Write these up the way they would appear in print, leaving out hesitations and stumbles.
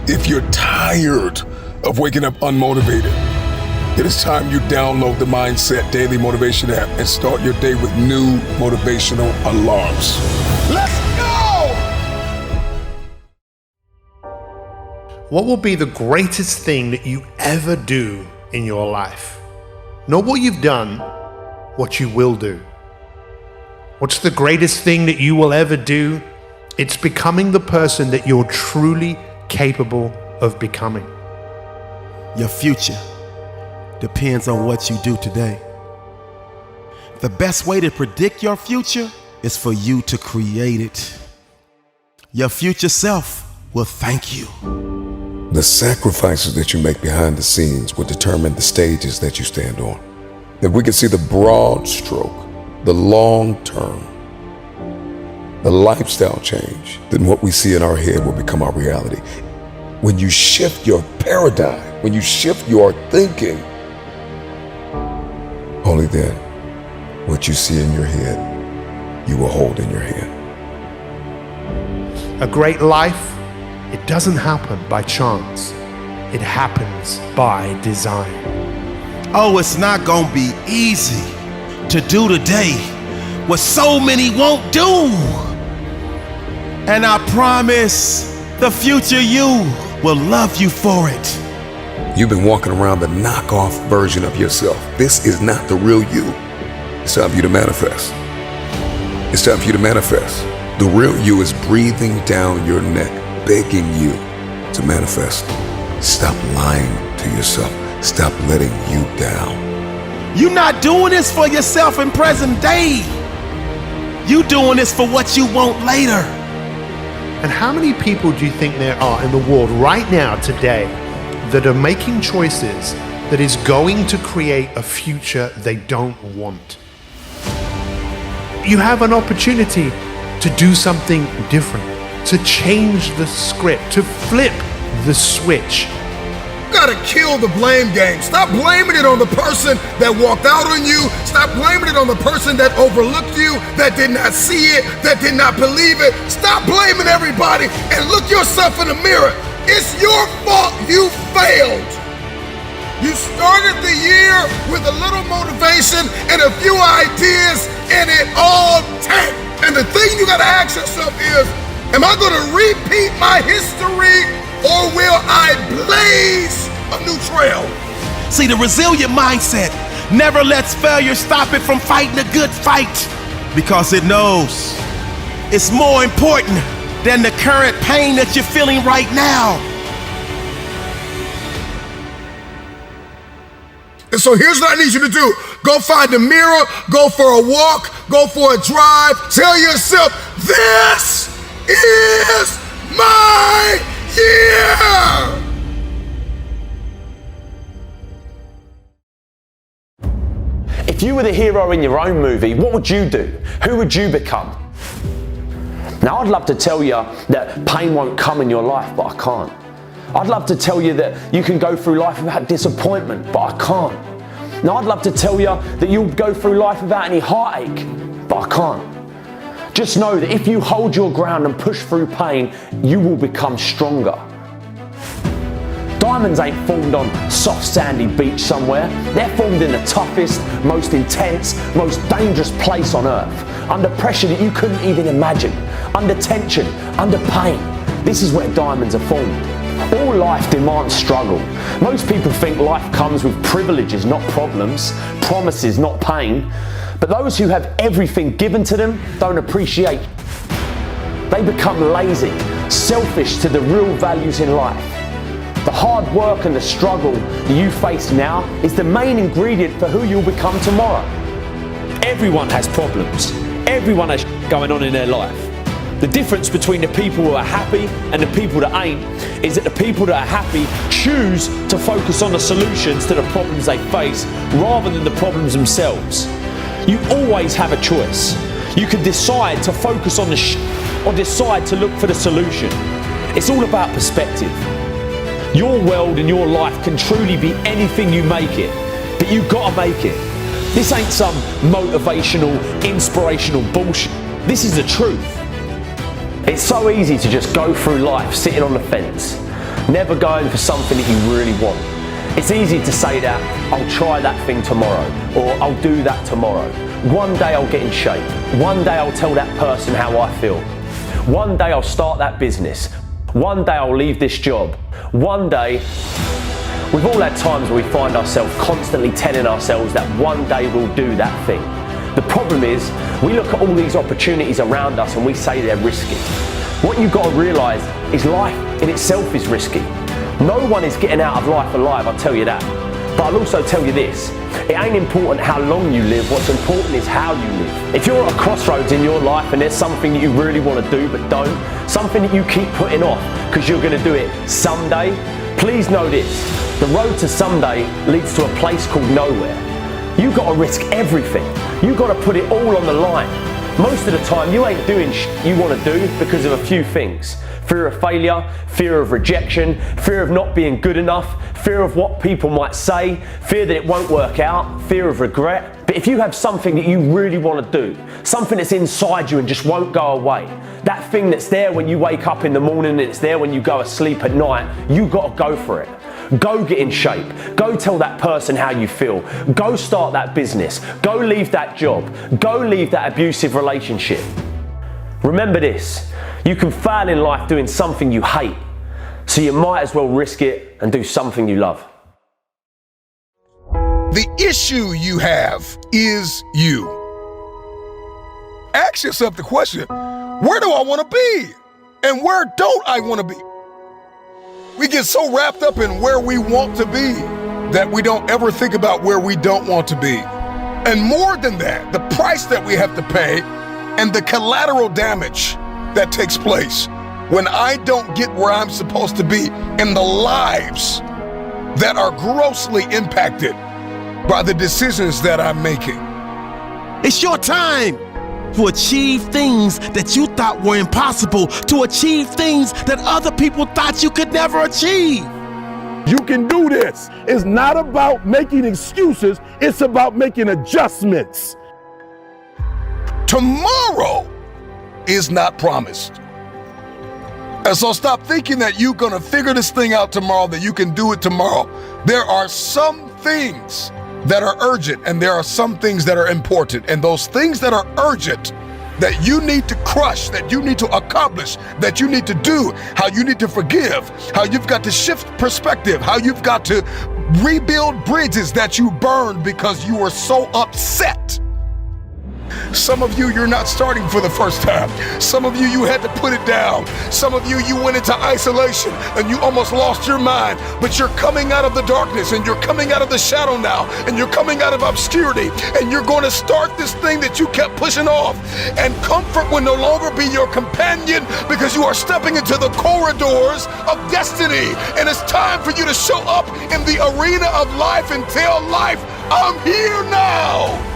If you're tired of waking up unmotivated, it is time you download the Mindset Daily Motivation app and start your day with new motivational alarms. Let's go! What will be the greatest thing that you ever do in your life? Not what you've done, what you will do. What's the greatest thing that you will ever do? It's becoming the person that you're truly capable of becoming. Your future depends on what you do today. The best way to predict your future is for you to create it. Your future self will thank you. The sacrifices that you make behind the scenes will determine the stages that you stand on. If we can see the broad stroke, the long term, the lifestyle change, then what we see in our head will become our reality. When you shift your paradigm, when you shift your thinking, only then what you see in your head, you will hold in your hand. A great life, it doesn't happen by chance. It happens by design. Oh, it's not gonna be easy to do today what so many won't do. And I promise the future you will love you for it. You've been walking around the knockoff version of yourself. This is not the real you. It's time for you to manifest. It's time for you to manifest. The real you is breathing down your neck, begging you to manifest. Stop lying to yourself. Stop letting you down. You're not doing this for yourself in present day. You doing this for what you want later. And how many people do you think there are in the world right now, today, that are making choices that is going to create a future they don't want? You have an opportunity to do something different, to change the script, to flip the switch. Gotta kill the blame game. Stop blaming it on the person that walked out on you. Stop blaming it on the person that overlooked you, that did not see it, that did not believe it. Stop blaming everybody and look yourself in the mirror. It's your fault you failed. You started the year with a little motivation and a few ideas and it all tanked. And the thing you gotta ask yourself is, am I gonna repeat my history or will I blaze a new trail? See, the resilient mindset never lets failure stop it from fighting a good fight, because it knows it's more important than the current pain that you're feeling right now. And so here's what I need you to do. Go find a mirror, go for a walk, go for a drive. Tell yourself, this is my year. If you were the hero in your own movie, what would you do? Who would you become? Now, I'd love to tell you that pain won't come in your life, but I can't. I'd love to tell you that you can go through life without disappointment, but I can't. Now, I'd love to tell you that you'll go through life without any heartache, but I can't. Just know that if you hold your ground and push through pain, you will become stronger. Diamonds ain't formed on soft sandy beach somewhere. They're formed in the toughest, most intense, most dangerous place on earth. Under pressure that you couldn't even imagine. Under tension, under pain. This is where diamonds are formed. All life demands struggle. Most people think life comes with privileges, not problems, promises, not pain. But those who have everything given to them don't appreciate. They become lazy, selfish to the real values in life. The hard work and the struggle that you face now is the main ingredient for who you'll become tomorrow. Everyone has problems. Everyone has going on in their life. The difference between the people who are happy and the people that ain't is that the people that are happy choose to focus on the solutions to the problems they face rather than the problems themselves. You always have a choice. You can decide to focus on the or decide to look for the solution. It's all about perspective. Your world and your life can truly be anything you make it, but you gotta make it. This ain't some motivational, inspirational bullshit. This is the truth. It's so easy to just go through life sitting on the fence, never going for something that you really want. It's easy to say that, I'll try that thing tomorrow, or I'll do that tomorrow. One day I'll get in shape. One day I'll tell that person how I feel. One day I'll start that business. One day I'll leave this job. One day, we've all had times where we find ourselves constantly telling ourselves that one day we'll do that thing. The problem is, we look at all these opportunities around us and we say they're risky. What you've got to realise is life in itself is risky. No one is getting out of life alive, I'll tell you that. But I'll also tell you this, it ain't important how long you live, what's important is how you live. If you're at a crossroads in your life and there's something that you really want to do but don't, something that you keep putting off because you're going to do it someday, please know this, the road to someday leads to a place called nowhere. You've got to risk everything. You've got to put it all on the line. Most of the time you ain't doing you want to do because of a few things. Fear of failure, fear of rejection, fear of not being good enough, fear of what people might say, fear that it won't work out, fear of regret. But if you have something that you really want to do, something that's inside you and just won't go away, that thing that's there when you wake up in the morning and it's there when you go to sleep at night, you got to go for it. Go get in shape. Go tell that person how you feel. Go start that business. Go leave that job. Go leave that abusive relationship. Remember this, you can fail in life doing something you hate, so you might as well risk it and do something you love. The issue you have is you. Ask yourself the question, where do I want to be? And where don't I want to be? We get so wrapped up in where we want to be that we don't ever think about where we don't want to be. And more than that, the price that we have to pay and the collateral damage that takes place when I don't get where I'm supposed to be in the lives that are grossly impacted by the decisions that I'm making. It's your time to achieve things that you thought were impossible, to achieve things that other people thought you could never achieve. You can do this. It's not about making excuses, it's about making adjustments. Tomorrow is not promised. And so stop thinking that you're gonna figure this thing out tomorrow, that you can do it tomorrow. There are some things that are urgent and there are some things that are important. And those things that are urgent that you need to crush, that you need to accomplish, that you need to do, how you need to forgive, how you've got to shift perspective, how you've got to rebuild bridges that you burned because you were so upset. Some of you, you're not starting for the first time. Some of you, you had to put it down. Some of you, you went into isolation and you almost lost your mind, but you're coming out of the darkness and you're coming out of the shadow now and you're coming out of obscurity and you're going to start this thing that you kept pushing off. And comfort will no longer be your companion because you are stepping into the corridors of destiny. And it's time for you to show up in the arena of life and tell life, I'm here now.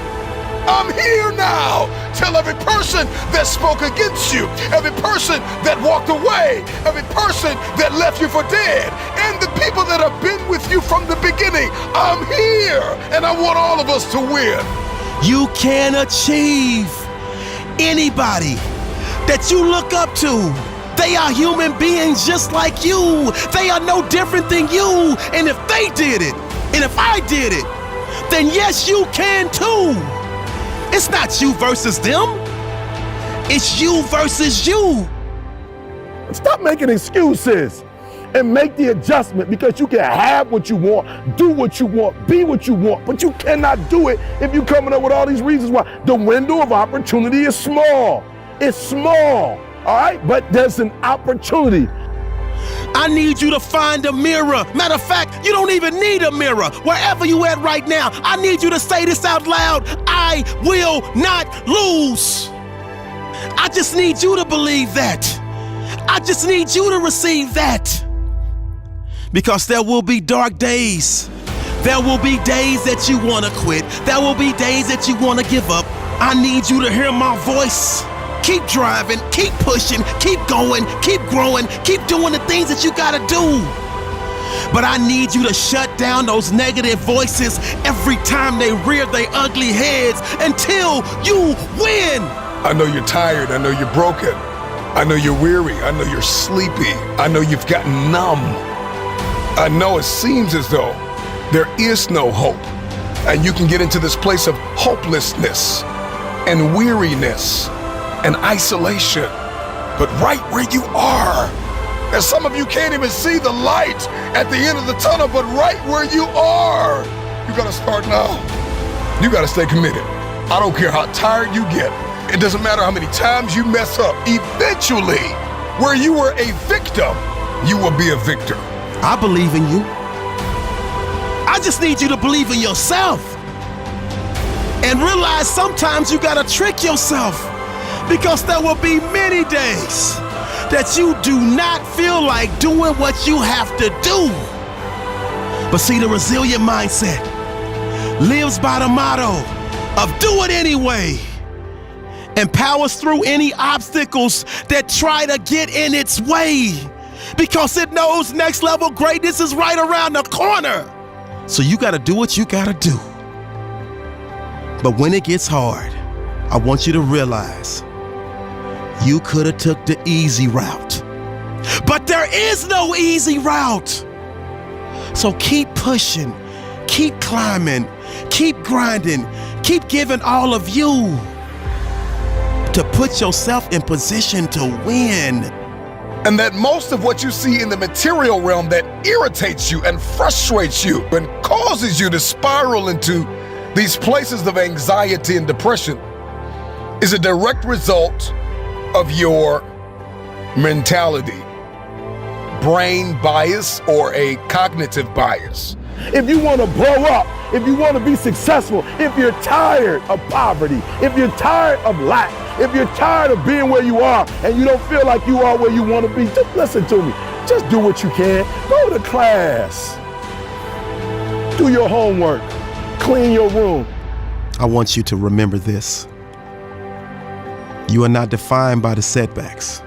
I'm here now. Tell every person that spoke against you, every person that walked away, every person that left you for dead, and the people that have been with you from the beginning, I'm here, and I want all of us to win. You can achieve. Anybody that you look up to, they are human beings just like you. They are no different than you. And if they did it, and if I did it, then yes, you can too. It's not you versus them. It's you versus you. Stop making excuses and make the adjustment, because you can have what you want, do what you want, be what you want, but you cannot do it if you're coming up with all these reasons why. The window of opportunity is small. It's small, all right? But there's an opportunity. I need you to find a mirror. Matter of fact, you don't even need a mirror. Wherever you at right now, I need you to say this out loud. I will not lose. I just need you to believe that. I just need you to receive that. Because there will be dark days. There will be days that you want to quit. There will be days that you want to give up. I need you to hear my voice. Keep driving, keep pushing, keep going, keep growing, keep doing the things that you gotta do. But I need you to shut down those negative voices every time they rear their ugly heads until you win. I know you're tired, I know you're broken, I know you're weary, I know you're sleepy, I know you've gotten numb. I know it seems as though there is no hope, and you can get into this place of hopelessness and weariness and isolation. But right where you are, and some of you can't even see the light at the end of the tunnel, but right where you are, you gotta start now. You gotta stay committed. I don't care how tired you get. It doesn't matter how many times you mess up. Eventually, where you were a victim, you will be a victor. I believe in you. I just need you to believe in yourself and realize sometimes you gotta trick yourself, because there will be many days that you do not feel like doing what you have to do. But see, the resilient mindset lives by the motto of do it anyway, and powers through any obstacles that try to get in its way, because it knows next level greatness is right around the corner. So you gotta do what you gotta do. But when it gets hard, I want you to realize you could have took the easy route. But there is no easy route. So keep pushing, keep climbing, keep grinding, keep giving all of you to put yourself in position to win. And that most of what you see in the material realm that irritates you and frustrates you and causes you to spiral into these places of anxiety and depression is a direct result of your mentality, brain bias, or a cognitive bias. If you want to blow up, if you want to be successful, if you're tired of poverty, if you're tired of lack, if you're tired of being where you are and you don't feel like you are where you want to be, just listen to me. Just do what you can. Go to class. Do your homework. Clean your room. I want you to remember this. You are not defined by the setbacks.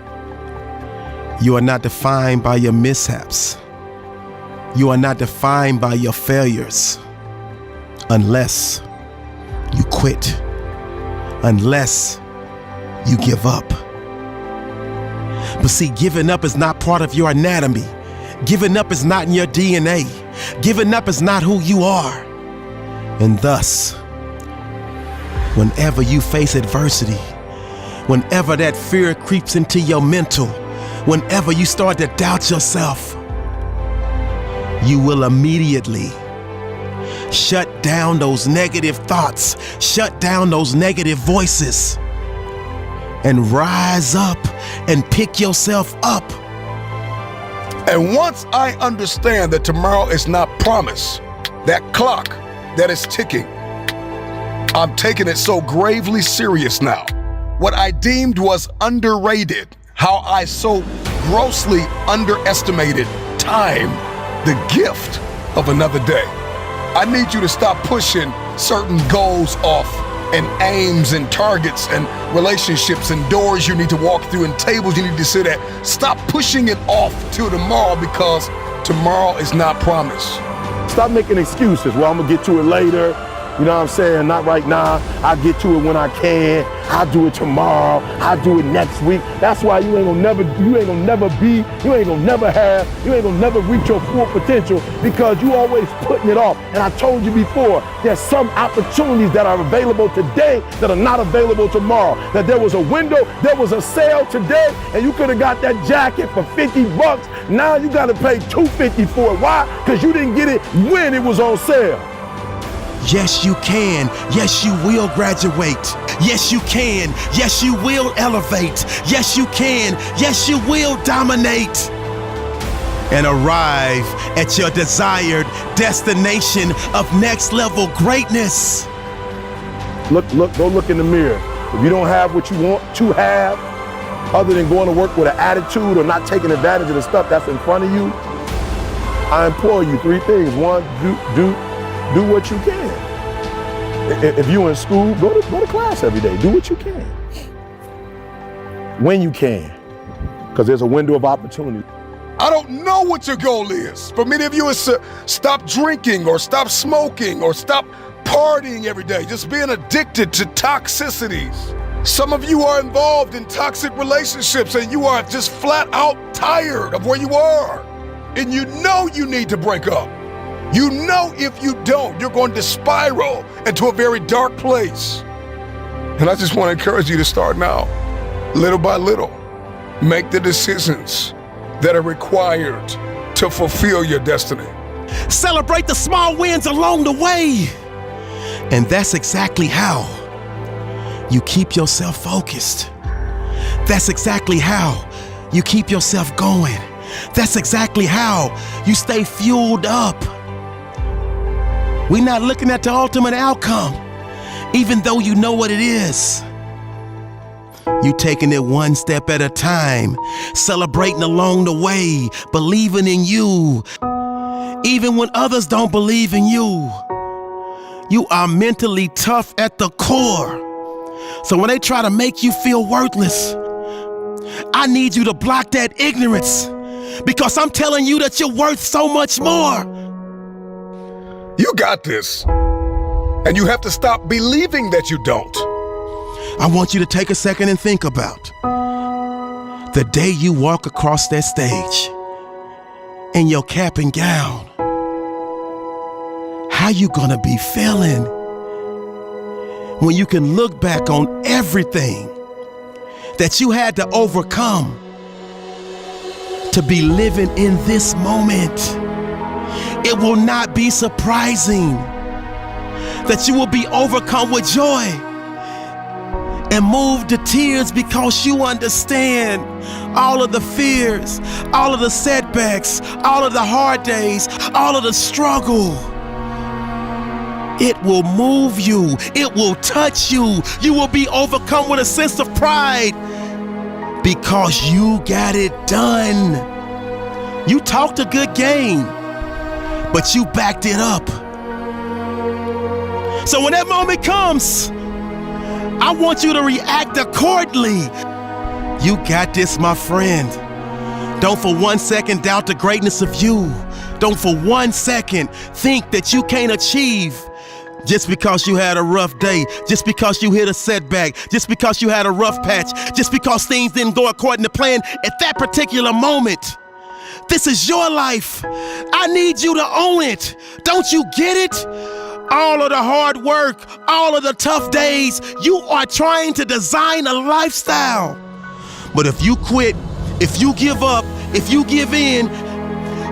You are not defined by your mishaps. You are not defined by your failures, unless you quit, unless you give up. But see, giving up is not part of your anatomy. Giving up is not in your DNA. Giving up is not who you are. And thus, whenever you face adversity, whenever that fear creeps into your mental, whenever you start to doubt yourself, you will immediately shut down those negative thoughts, shut down those negative voices, and rise up and pick yourself up. And once I understand that tomorrow is not promised, that clock that is ticking, I'm taking it so gravely serious now. What I deemed was underrated, how I so grossly underestimated time, the gift of another day. I need you to stop pushing certain goals off, and aims and targets and relationships and doors you need to walk through and tables you need to sit at. Stop pushing it off till tomorrow, because tomorrow is not promised. Stop making excuses. Well, I'm gonna get to it later. You know what I'm saying? Not right now. I'll get to it when I can. I'll do it tomorrow. I'll do it next week. That's why you ain't gonna never have, you ain't gonna never reach your full potential, because you always putting it off. And I told you before, there's some opportunities that are available today that are not available tomorrow. That there was a window, there was a sale today, and you could have got that jacket for $50. Now you gotta pay $250 for it. Why? Because you didn't get it when it was on sale. Yes, you can. Yes, you will graduate. Yes, you can. Yes, you will elevate. Yes, you can. Yes, you will dominate and arrive at your desired destination of next level greatness. Go look in the mirror. If you don't have what you want to have, other than going to work with an attitude or not taking advantage of the stuff that's in front of you, I implore you 3 things. 1, do what you can. If you're in school, go to class every day. Do what you can. When you can. Because there's a window of opportunity. I don't know what your goal is. For many of you, it's to stop drinking or stop smoking or stop partying every day, just being addicted to toxicities. Some of you are involved in toxic relationships and you are just flat out tired of where you are. and you know you need to break up. You know if you don't, you're going to spiral into a very dark place. And I just want to encourage you to start now, little by little. Make the decisions that are required to fulfill your destiny. Celebrate the small wins along the way. And that's exactly how you keep yourself focused. That's exactly how you keep yourself going. That's exactly how you stay fueled up. We're not looking at the ultimate outcome, even though you know what it is. You taking it one step at a time, celebrating along the way, believing in you, even when others don't believe in you. You are mentally tough at the core. So when they try to make you feel worthless, I need you to block that ignorance, because I'm telling you that you're worth so much more. You got this. And you have to stop believing that you don't. I want you to take a second and think about the day you walk across that stage in your cap and gown. How you gonna be feeling when you can look back on everything that you had to overcome to be living in this moment? It will not be surprising that you will be overcome with joy and moved to tears, because you understand all of the fears, all of the setbacks, all of the hard days, all of the struggle. It will move you. It will touch you. You will be overcome with a sense of pride because you got it done. You talked a good game, but you backed it up. So when that moment comes, I want you to react accordingly. You got this, my friend. Don't for 1 second doubt the greatness of you. Don't for 1 second think that you can't achieve just because you had a rough day, just because you hit a setback, just because you had a rough patch, just because things didn't go according to plan at that particular moment. This is your life. I need you to own it. Don't you get it? All of the hard work, all of the tough days, you are trying to design a lifestyle. But if you quit, if you give up, if you give in,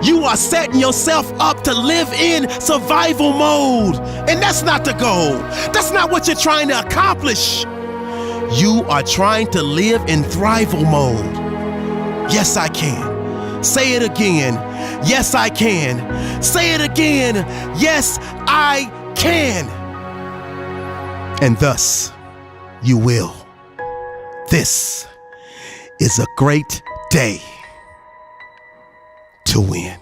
you are setting yourself up to live in survival mode. And that's not the goal. That's not what you're trying to accomplish. You are trying to live in thrival mode. Yes, I can. Say it again. Yes, I can. Say it again. Yes, I can. And thus, you will. This is a great day to win.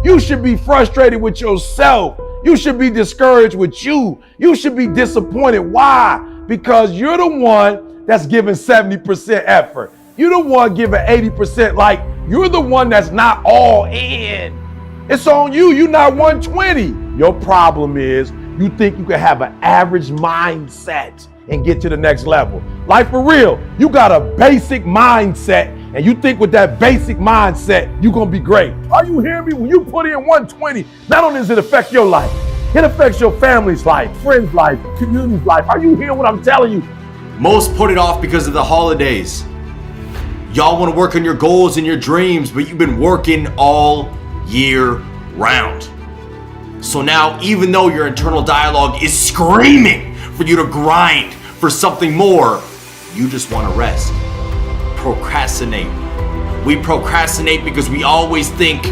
You should be frustrated with yourself. You should be discouraged with you. You should be disappointed. Why? Because you're the one that's giving 70% effort. You're the one giving 80%. Like, you're the one that's not all in. It's on you. You're not 120. Your problem is you think you can have an average mindset and get to the next level. Like, for real, you got a basic mindset, and you think with that basic mindset, you're gonna be great. Are you hearing me? When you put in 120, not only does it affect your life, it affects your family's life, friends' life, community's life. Are you hearing what I'm telling you? Most put it off because of the holidays. Y'all want to work on your goals and your dreams, but you've been working all year round. So now, even though your internal dialogue is screaming for you to grind for something more, you just want to rest. Procrastinate. We procrastinate because we always think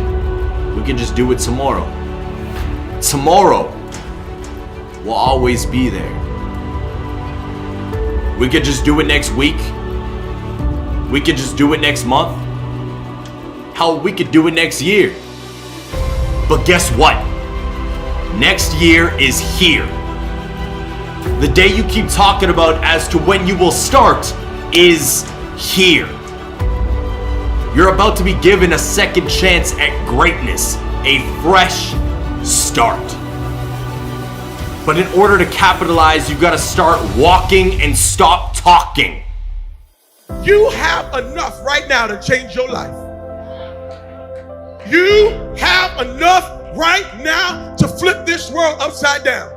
we can just do it tomorrow. Tomorrow will always be there. We could just do it next week. We could just do it next month. Hell, we could do it next year. But guess what? Next year is here. The day you keep talking about as to when you will start is here. You're about to be given a second chance at greatness, a fresh start. But in order to capitalize, you've got to start walking and stop talking. You have enough right now to change your life. You have enough right now to flip this world upside down.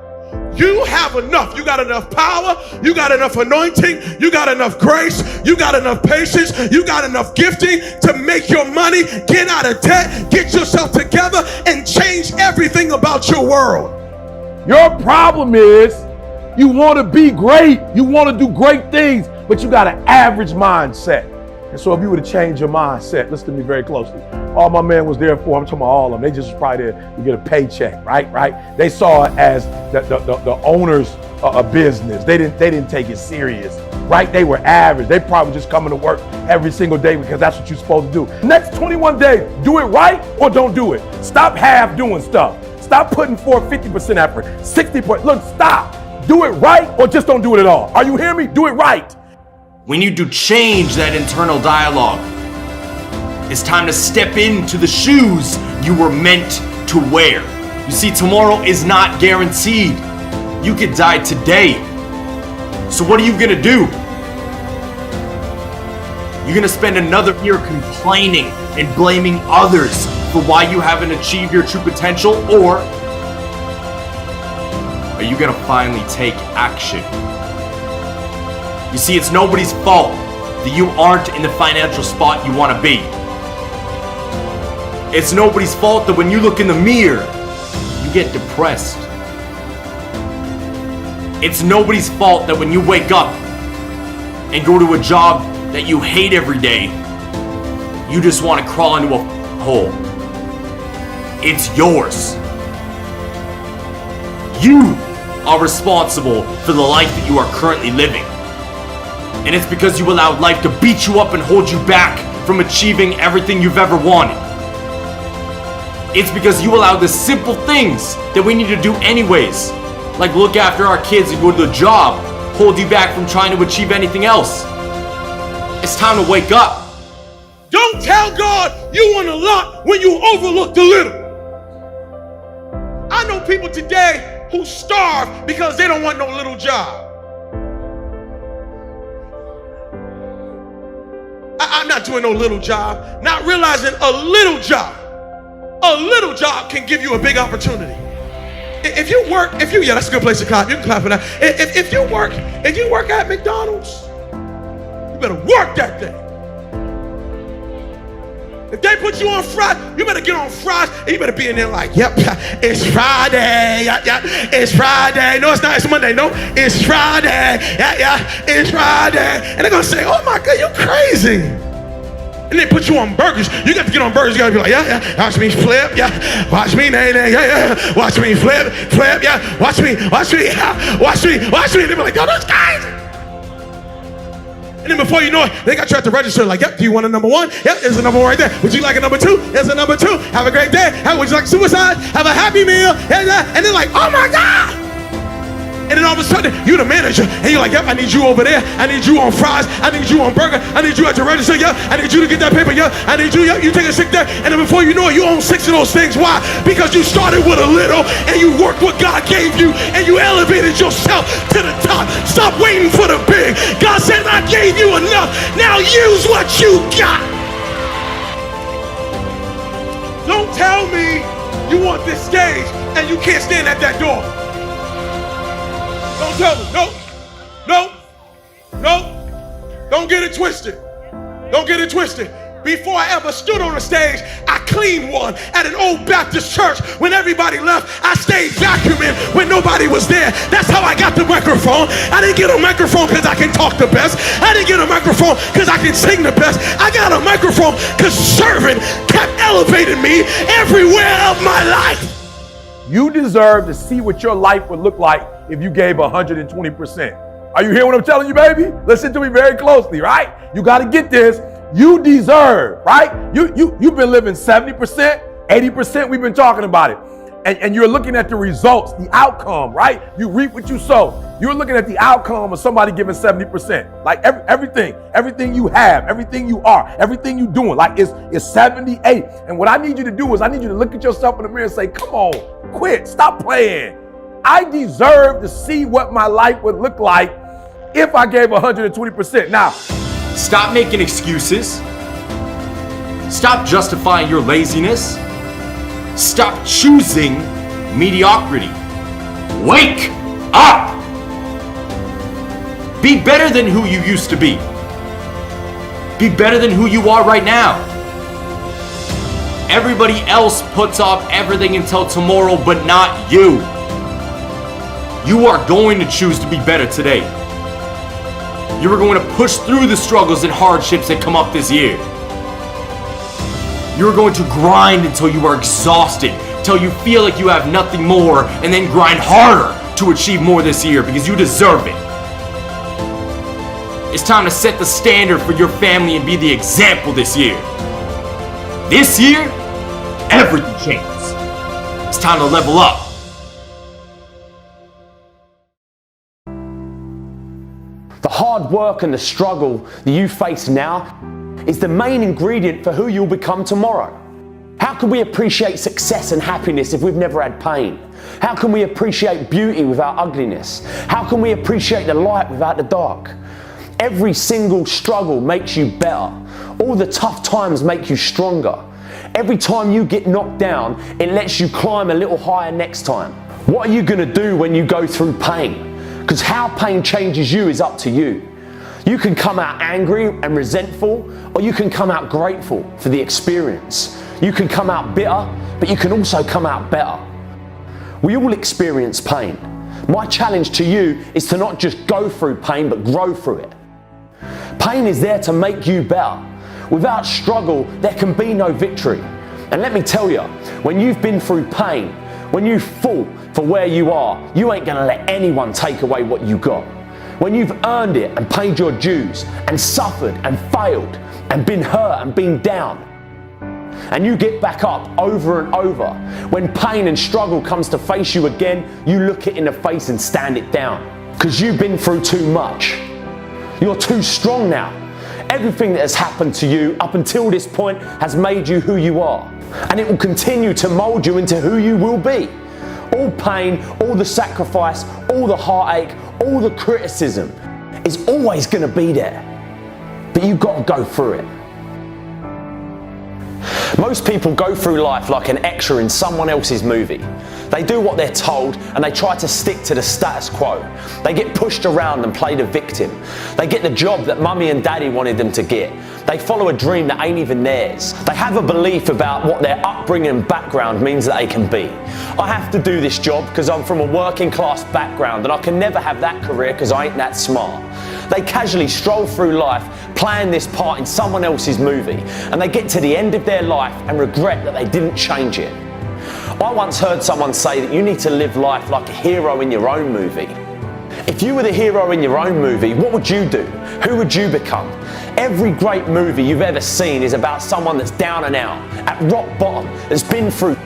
You have enough. You got enough power. You got enough anointing. You got enough grace. You got enough patience. You got enough gifting to make your money, get out of debt, get yourself together, and change everything about your world. Your problem is you want to be great. You want to do great things, but you got an average mindset. And so if you were to change your mindset, listen to me very closely. All my man was there for, I'm talking about all of them, they just was probably there to get a paycheck, right? They saw it as the owners of a business. They didn't take it serious, right? They were average. They probably just coming to work every single day because that's what you're supposed to do. Next 21 days, do it right or don't do it. Stop half doing stuff. Stop putting forth 50% effort, 60%. Look, stop. Do it right or just don't do it at all. Are you hearing me? Do it right. We need to change that internal dialogue. It's time to step into the shoes you were meant to wear. You see, tomorrow is not guaranteed. You could die today. So what are you gonna do? You're gonna spend another year complaining and blaming others for why you haven't achieved your true potential, or are you gonna finally take action? You see, it's nobody's fault that you aren't in the financial spot you want to be. It's nobody's fault that when you look in the mirror, you get depressed. It's nobody's fault that when you wake up and go to a job that you hate every day, you just want to crawl into a hole. It's yours. You are responsible for the life that you are currently living. And it's because you allowed life to beat you up and hold you back from achieving everything you've ever wanted. It's because you allowed the simple things that we need to do anyways, like look after our kids and go to the job, hold you back from trying to achieve anything else. It's time to wake up. Don't tell God you want a lot when you overlooked a little. I know people today who starve because they don't want no little job. I'm not doing no little job, not realizing a little job can give you a big opportunity. If you work, yeah, that's a good place to clap. You can clap for that. If you work at McDonald's, you better work that day. If they put you on fries, you better get on fries, and you better be in there like, yep, it's Friday, yeah, it's Friday. No, it's not, it's Monday, no, it's Friday, yeah, it's Friday. And they're gonna say, oh my God, you're crazy. And they put you on burgers. You got to get on burgers, you gotta be like, yeah, watch me flip, yeah, watch me, yeah, watch me flip, yeah, watch me, yeah, watch me. And they be like, oh, that's crazy. And then before you know it, they got you at the register like, yep, do you want a number one? Yep, there's a number one right there. Would you like a number two? There's a number two. Have a great day. Would you like suicide? Have a happy meal. And they're like, oh my God. And then all of a sudden, you're the manager. And you're like, yep, I need you over there. I need you on fries. I need you on burger. I need you at the register. Yep, I need you to get that paper. Yep, I need you. Yep, you take a sick day. And then before you know it, you own 6 of those things. Why? Because you started with a little and you worked what God gave you and you elevated yourself to the top. Stop waiting for the big. God said, I gave you enough. Now use what you got. Don't tell me you want this stage and you can't stand at that door. Don't tell me. No. Don't get it twisted. Don't get it twisted. Before I ever stood on a stage, I cleaned one at an old Baptist church. When everybody left, I stayed vacuuming when nobody was there. That's how I got the microphone. I didn't get a microphone because I can talk the best. I didn't get a microphone because I can sing the best. I got a microphone because serving kept elevating me everywhere of my life. You deserve to see what your life would look like if you gave 120%. Are you hearing what I'm telling you, baby? Listen to me very closely, right? You got to get this. You deserve, right? You've been living 70%, 80%. We've been talking about it. And you're looking at the results, the outcome, right? You reap what you sow. You're looking at the outcome of somebody giving 70%. Like everything you have, everything you are, everything you're doing, like it's 78. And what I need you to do is I need you to look at yourself in the mirror and say, come on, quit, stop playing. I deserve to see what my life would look like if I gave 120%. Now, Stop making excuses. Stop justifying your laziness. Stop choosing mediocrity. Wake up! Be better than who you used to be. Be better than who you are right now. Everybody else puts off everything until tomorrow, but not you. You are going to choose to be better today. You are going to push through the struggles and hardships that come up this year. You are going to grind until you are exhausted, until you feel like you have nothing more, and then grind harder to achieve more this year because you deserve it. It's time to set the standard for your family and be the example this year. This year, everything changes. It's time to level up. The hard work and the struggle that you face now is the main ingredient for who you'll become tomorrow. How can we appreciate success and happiness if we've never had pain? How can we appreciate beauty without ugliness? How can we appreciate the light without the dark? Every single struggle makes you better. All the tough times make you stronger. Every time you get knocked down, it lets you climb a little higher next time. What are you going to do when you go through pain? Because how pain changes you is up to you. You can come out angry and resentful, or you can come out grateful for the experience. You can come out bitter, but you can also come out better. We all experience pain. My challenge to you is to not just go through pain, but grow through it. Pain is there to make you better. Without struggle, there can be no victory. And let me tell you, when you've been through pain, when you fought for where you are, you ain't gonna let anyone take away what you got. When you've earned it and paid your dues and suffered and failed and been hurt and been down, and you get back up over and over, when pain and struggle comes to face you again, you look it in the face and stand it down. Because you've been through too much. You're too strong now. Everything that has happened to you up until this point has made you who you are. And it will continue to mold you into who you will be. All pain, all the sacrifice, all the heartache, all the criticism is always going to be there. But you've got to go through it. Most people go through life like an extra in someone else's movie. They do what they're told and they try to stick to the status quo. They get pushed around and play the victim. They get the job that mummy and daddy wanted them to get. They follow a dream that ain't even theirs. They have a belief about what their upbringing and background means that they can be. I have to do this job because I'm from a working class background and I can never have that career because I ain't that smart. They casually stroll through life playing this part in someone else's movie, and they get to the end of their life and regret that they didn't change it. I once heard someone say that you need to live life like a hero in your own movie. If you were the hero in your own movie, what would you do? Who would you become? Every great movie you've ever seen is about someone that's down and out, at rock bottom, that's been through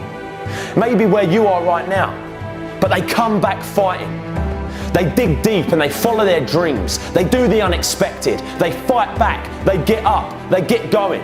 maybe where you are right now, but they come back fighting. They dig deep and they follow their dreams. They do the unexpected. They fight back. They get up. They get going.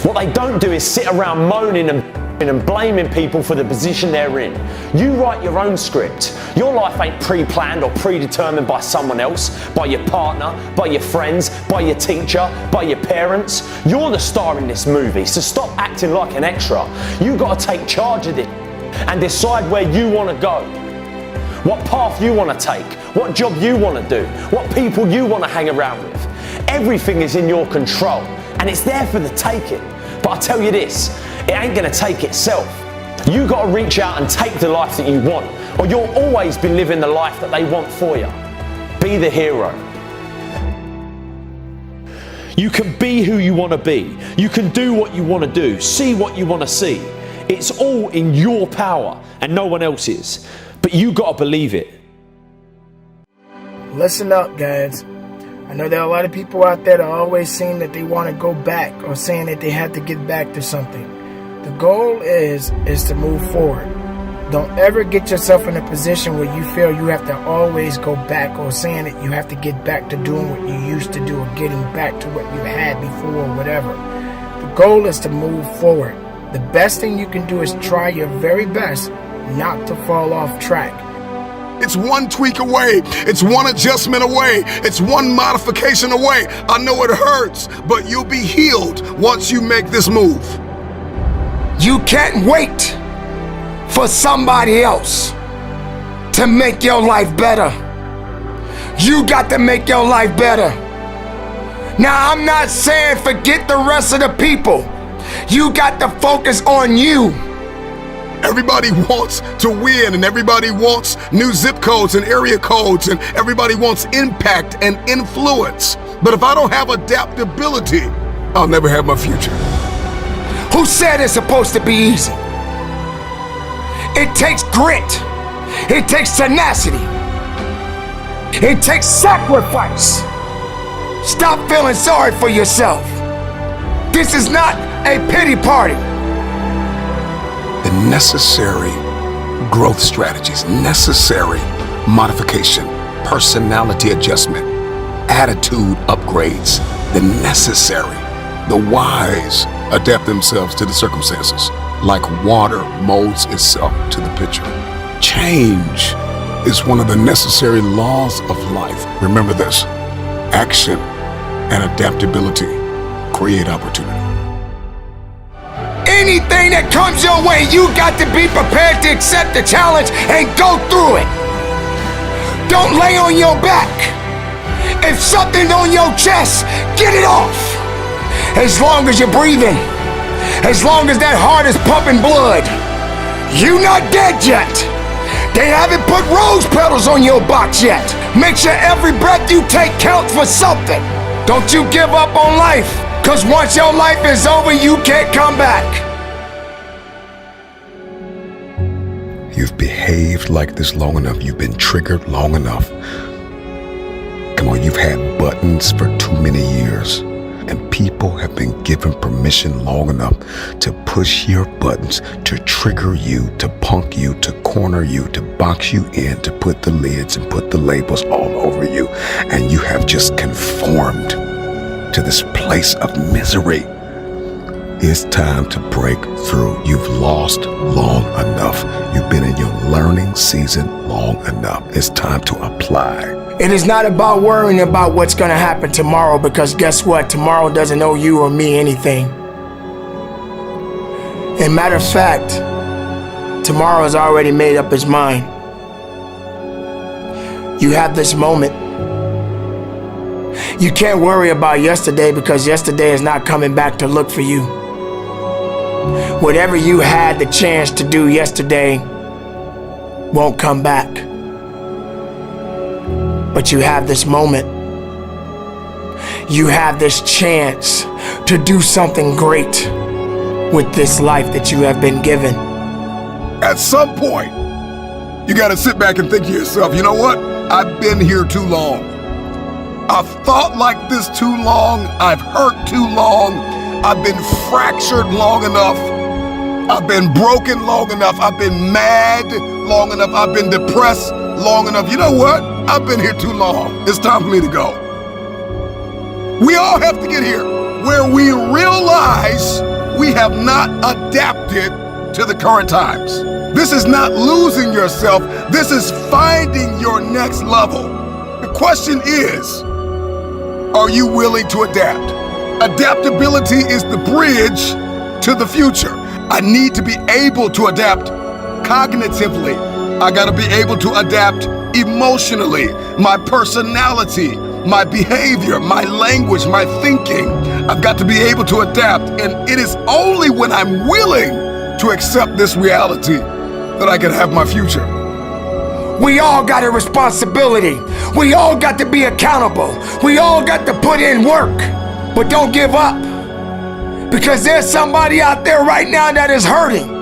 What they don't do is sit around moaning and blaming people for the position they're in. You write your own script. Your life ain't pre-planned or predetermined by someone else, by your partner, by your friends, by your teacher, by your parents. You're the star in this movie, so stop acting like an extra. You got to take charge of it and decide where you want to go. What path you want to take, what job you want to do, what people you want to hang around with. Everything is in your control and it's there for the taking. But I tell you this, it ain't going to take itself. You got to reach out and take the life that you want, or you'll always be living the life that they want for you. Be the hero. You can be who you want to be. You can do what you want to do, see what you want to see. It's all in your power and no one else's. But you got to believe it. Listen up, guys. I know there are a lot of people out there that are always saying that they want to go back or saying that they have to get back to something. The goal is to move forward. Don't ever get yourself in a position where you feel you have to always go back or saying that you have to get back to doing what you used to do or getting back to what you had before or whatever. The goal is to move forward. The best thing you can do is try your very best not to fall off track. It's one tweak away. It's one adjustment away. It's one modification away. I know it hurts, but you'll be healed once you make this move. You can't wait for somebody else to make your life better. You got to make your life better. Now, I'm not saying forget the rest of the people. You got to focus on you. Everybody wants to win, and everybody wants new zip codes and area codes, and everybody wants impact and influence. But if I don't have adaptability, I'll never have my future. Who said it's supposed to be easy? It takes grit. It takes tenacity. It takes sacrifice. Stop feeling sorry for yourself. This is not a pity party. The necessary growth strategies, necessary modification, personality adjustment, attitude upgrades, the necessary. The wise adapt themselves to the circumstances, like water molds itself to the pitcher. Change is one of the necessary laws of life. Remember this: action and adaptability create opportunity. Anything that comes your way, you got to be prepared to accept the challenge and go through it. Don't lay on your back. If something's on your chest, get it off. As long as you're breathing, as long as that heart is pumping blood, you're not dead yet. They haven't put rose petals on your box yet. Make sure every breath you take counts for something. Don't you give up on life, because once your life is over, you can't come back. You've behaved like this long enough. You've been triggered long enough. Come on, you've had buttons for too many years. And people have been given permission long enough to push your buttons, to trigger you, to punk you, to corner you, to box you in, to put the lids and put the labels all over you. And you have just conformed to this place of misery. It's time to break through. You've lost long enough. You've been in your learning season long enough. It's time to apply. It is not about worrying about what's going to happen tomorrow, because guess what? Tomorrow doesn't owe you or me anything. And matter of fact, tomorrow has already made up its mind. You have this moment. You can't worry about yesterday, because yesterday is not coming back to look for you. Whatever you had the chance to do yesterday won't come back. But you have this moment. You have this chance to do something great with this life that you have been given. At some point, you got to sit back and think to yourself, you know what? I've been here too long. I've thought like this too long. I've hurt too long. I've been fractured long enough. I've been broken long enough. I've been mad long enough. I've been depressed long enough. You know what? I've been here too long. It's time for me to go. We all have to get here where we realize we have not adapted to the current times. This is not losing yourself. This is finding your next level. The question is, are you willing to adapt? Adaptability is the bridge to the future. I need to be able to adapt cognitively. I gotta be able to adapt emotionally, my personality, my behavior, my language, my thinking. I've got to be able to adapt, and it is only when I'm willing to accept this reality that I can have my future. We all got a responsibility. We all got to be accountable. We all got to put in work. But don't give up. Because there's somebody out there right now that is hurting.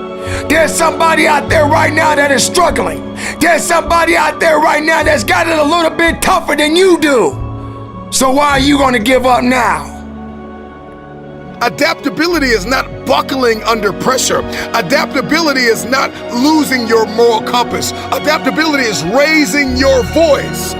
There's somebody out there right now that is struggling. There's somebody out there right now that's got it a little bit tougher than you do. So why are you going to give up now? Adaptability is not buckling under pressure. Adaptability is not losing your moral compass. Adaptability is raising your voice.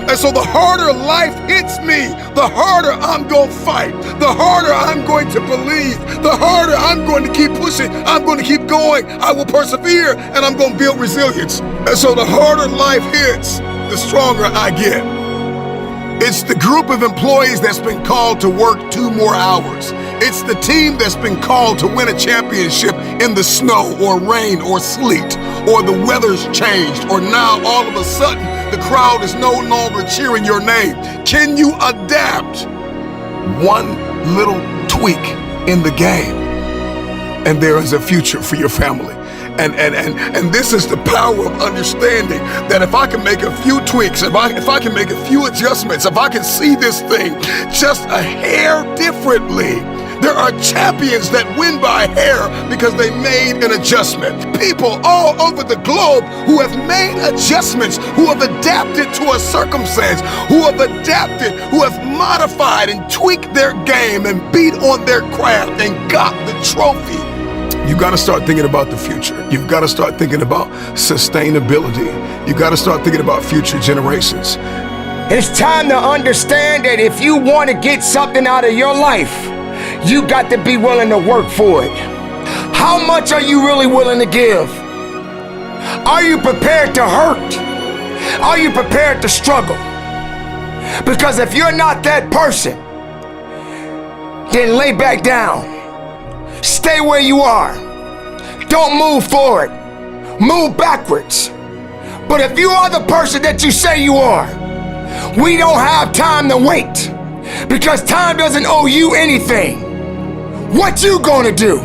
And so the harder life hits me, the harder I'm going to fight, the harder I'm going to believe, the harder I'm going to keep pushing, I'm going to keep keep going. I will persevere, and I'm gonna build resilience. And so the harder life hits, the stronger I get. It's the group of employees that's been called to work 2 more hours. It's the team that's been called to win a championship in the snow or rain or sleet, or the weather's changed, or now all of a sudden the crowd is no longer cheering your name. Can you adapt one little tweak in the game, and there is a future for your family? And this is the power of understanding that if I can make a few tweaks, if I can make a few adjustments, if I can see this thing just a hair differently, there are champions that win by hair because they made an adjustment. People all over the globe who have made adjustments, who have adapted to a circumstance, who have adapted, who have modified and tweaked their game and beat on their craft and got the trophy. You got to start thinking about the future. You've got to start thinking about sustainability. You got to start thinking about future generations. It's time to understand that if you want to get something out of your life, you got to be willing to work for it. How much are you really willing to give? Are you prepared to hurt? Are you prepared to struggle? Because if you're not that person, then lay back down. Stay where you are. Don't move forward. Move backwards. But if you are the person that you say you are, we don't have time to wait, because time doesn't owe you anything. What you gonna do?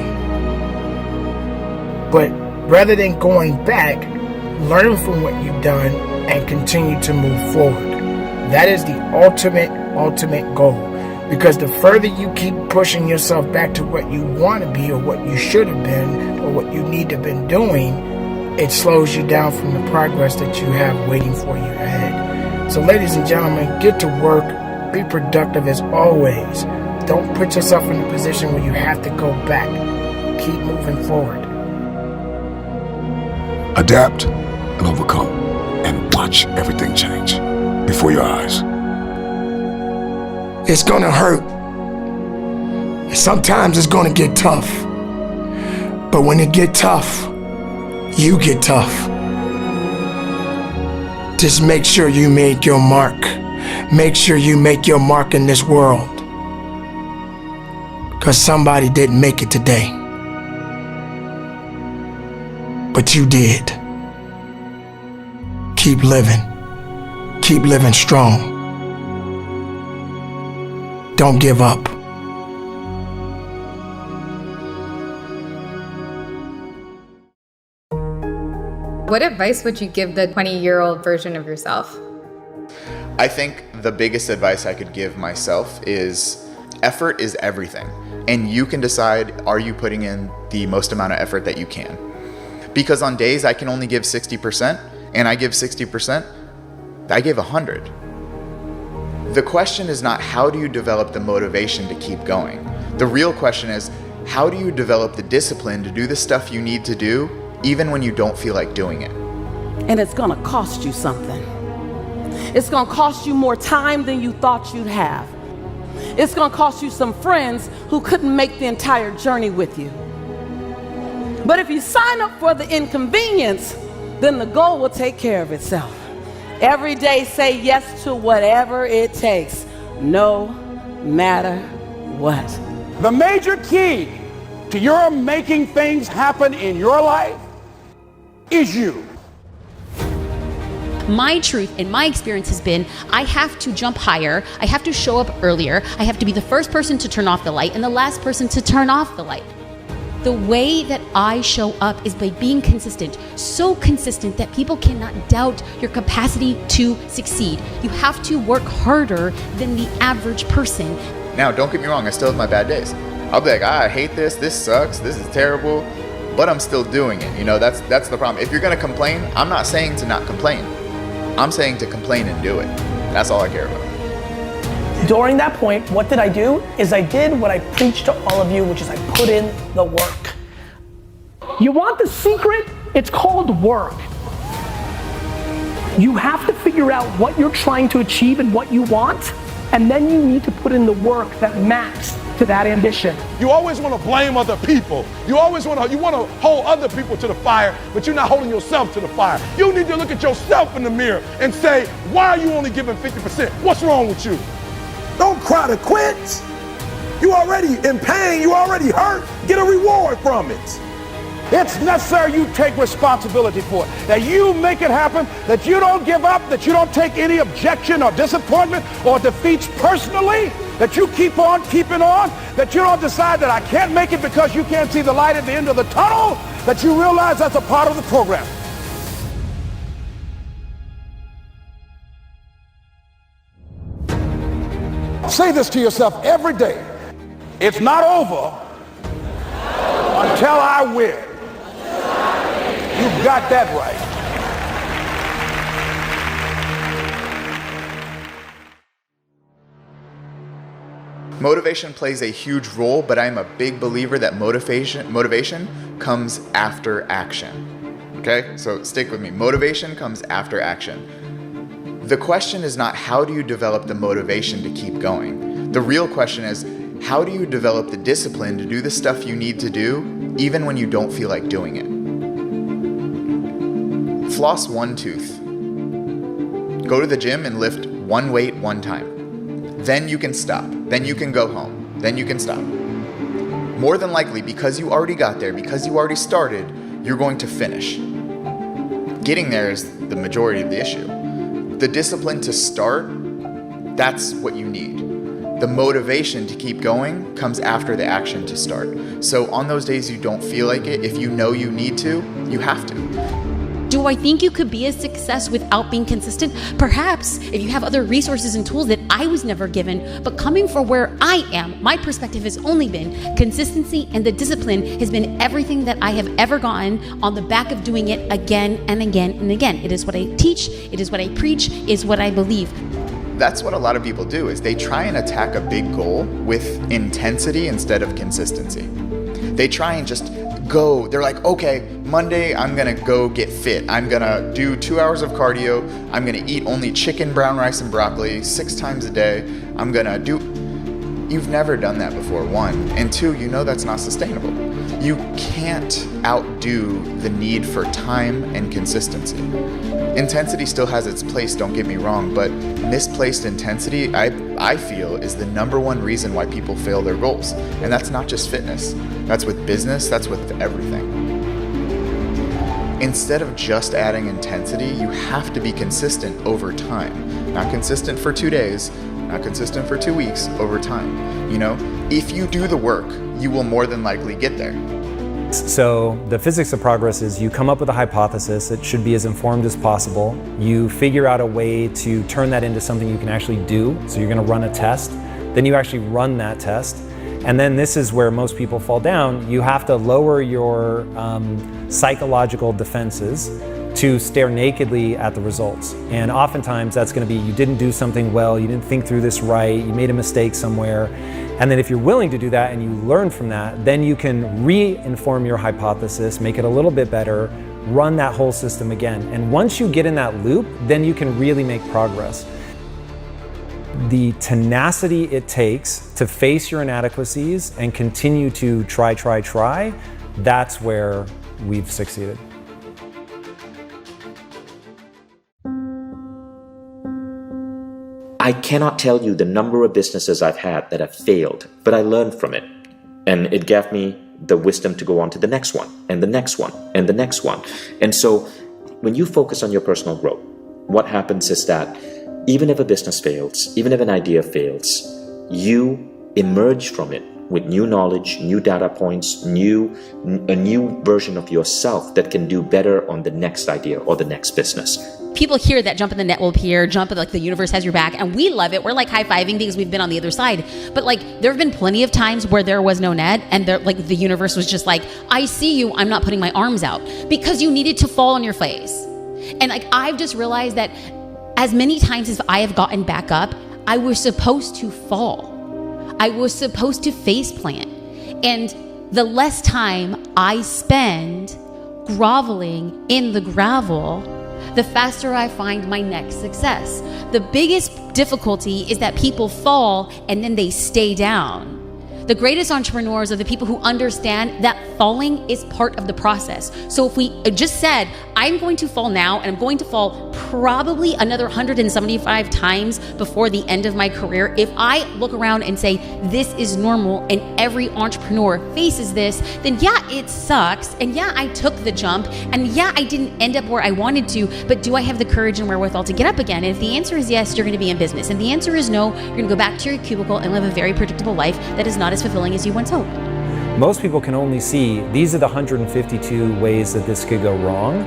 But rather than going back, learn from what you've done and continue to move forward. That is the ultimate goal. Because the further you keep pushing yourself back to what you want to be or what you should have been or what you need to have been doing, it slows you down from the progress that you have waiting for you ahead. So ladies and gentlemen, get to work, be productive as always. Don't put yourself in a position where you have to go back. Keep moving forward. Adapt and overcome, and watch everything change before your eyes. It's gonna hurt. Sometimes it's gonna get tough. But when it get tough, you get tough. Just make sure you make your mark. Make sure you make your mark in this world. Because somebody didn't make it today. But you did. Keep living. Keep living strong. Don't give up. What advice would you give the 20-year-old version of yourself? I think the biggest advice I could give myself is effort is everything. And you can decide, are you putting in the most amount of effort that you can? Because on days I can only give 60% and I give 60%, I give 100. The question is not how do you develop the motivation to keep going? The real question is how do you develop the discipline to do the stuff you need to do even when you don't feel like doing it? And it's gonna cost you something. It's gonna cost you more time than you thought you'd have. It's gonna cost you some friends who couldn't make the entire journey with you. But if you sign up for the inconvenience, then the goal will take care of itself. Every day say yes to whatever it takes, no matter what. The major key to your making things happen in your life is you. My truth and my experience has been I have to jump higher, I have to show up earlier, I have to be the first person to turn off the light and the last person to turn off the light. The way that I show up is by being consistent, so consistent that people cannot doubt your capacity to succeed. You have to work harder than the average person. Now, don't get me wrong, I still have my bad days. I'll be like, I hate this sucks, this is terrible, but I'm still doing it. You know, that's the problem. If you're gonna complain, I'm not saying to not complain. I'm saying to complain and do it. That's all I care about. During that point, what did I do? Is I did what I preach to all of you, which is I put in the work. You want the secret? It's called work. You have to figure out what you're trying to achieve and what you want, and then you need to put in the work that maps to that ambition. You always want to blame other people. You want to hold other people to the fire, but you're not holding yourself to the fire. You need to look at yourself in the mirror and say, why are you only giving 50%? What's wrong with you? Don't cry to quit. You already in pain. You already hurt. Get a reward from it. It's necessary you take responsibility for it, that you make it happen, that you don't give up, that you don't take any objection or disappointment or defeats personally, that you keep on keeping on, that you don't decide that I can't make it because you can't see the light at the end of the tunnel, that you realize that's a part of the program. Say this to yourself every day. It's not over until I win. You've got that right. Motivation plays a huge role, but I'm a big believer that motivation comes after action. Okay? So stick with me. Motivation comes after action. The question is not how do you develop the motivation to keep going? The real question is how do you develop the discipline to do the stuff you need to do even when you don't feel like doing it? Floss one tooth. Go to the gym and lift one weight one time. Then you can stop. Then you can go home. Then you can stop. More than likely, because you already got there, because you already started, you're going to finish. Getting there is the majority of the issue. The discipline to start, that's what you need. The motivation to keep going comes after the action to start. So on those days you don't feel like it, if you know you need to, you have to. Do I think you could be a success without being consistent? Perhaps, if you have other resources and tools that I was never given, but coming from where I am, my perspective has only been consistency, and the discipline has been everything that I have ever gotten on the back of doing it again and again and again. It is what I teach, it is what I preach, is what I believe. That's what a lot of people do, is they try and attack a big goal with intensity instead of consistency. They try and just go. They're like, okay, Monday I'm gonna go get fit. I'm gonna do 2 hours of cardio. I'm gonna eat only chicken, brown rice, and broccoli 6 times a day. I'm gonna do... You've never done that before, 1. And 2, you know that's not sustainable. You can't outdo the need for time and consistency. Intensity still has its place, don't get me wrong, but misplaced intensity, I feel, is the #1 reason why people fail their goals. And that's not just fitness. That's with business, that's with everything. Instead of just adding intensity, you have to be consistent over time. Not consistent for 2 days, not consistent for 2 weeks, over time. You know, if you do the work, you will more than likely get there. So the physics of progress is you come up with a hypothesis. It should be as informed as possible. You figure out a way to turn that into something you can actually do. So you're going to run a test. Then you actually run that test. And then this is where most people fall down. You have to lower your psychological defenses to stare nakedly at the results. And oftentimes that's going to be you didn't do something well, you didn't think through this right, you made a mistake somewhere. And then if you're willing to do that and you learn from that, then you can re-inform your hypothesis, make it a little bit better, run that whole system again. And once you get in that loop, then you can really make progress. The tenacity it takes to face your inadequacies and continue to try, that's where we've succeeded. I cannot tell you the number of businesses I've had that have failed, but I learned from it. And it gave me the wisdom to go on to the next one, and the next one, and the next one. And so when you focus on your personal growth, what happens is that even if a business fails, even if an idea fails, you emerge from it with new knowledge, new data points, a new version of yourself that can do better on the next idea or the next business. People hear that jump in the net will appear, jump like the universe has your back, and we love it. We're like high-fiving because we've been on the other side. But like there have been plenty of times where there was no net and like the universe was just like, I see you, I'm not putting my arms out, because you needed to fall on your face. And like I've just realized that as many times as I have gotten back up, I was supposed to fall. I was supposed to face plant. And the less time I spend groveling in the gravel, the faster I find my next success. The biggest difficulty is that people fall and then they stay down. The greatest entrepreneurs are the people who understand that falling is part of the process. So if we just said, I'm going to fall now and I'm going to fall probably another 175 times before the end of my career, if I look around and say, this is normal and every entrepreneur faces this, then yeah, it sucks. And yeah, I took the jump. And yeah, I didn't end up where I wanted to, but do I have the courage and wherewithal to get up again? And if the answer is yes, you're going to be in business. And the answer is no, you're going to go back to your cubicle and live a very predictable life that is not as fulfilling as you once hoped. Most people can only see these are the 152 ways that this could go wrong.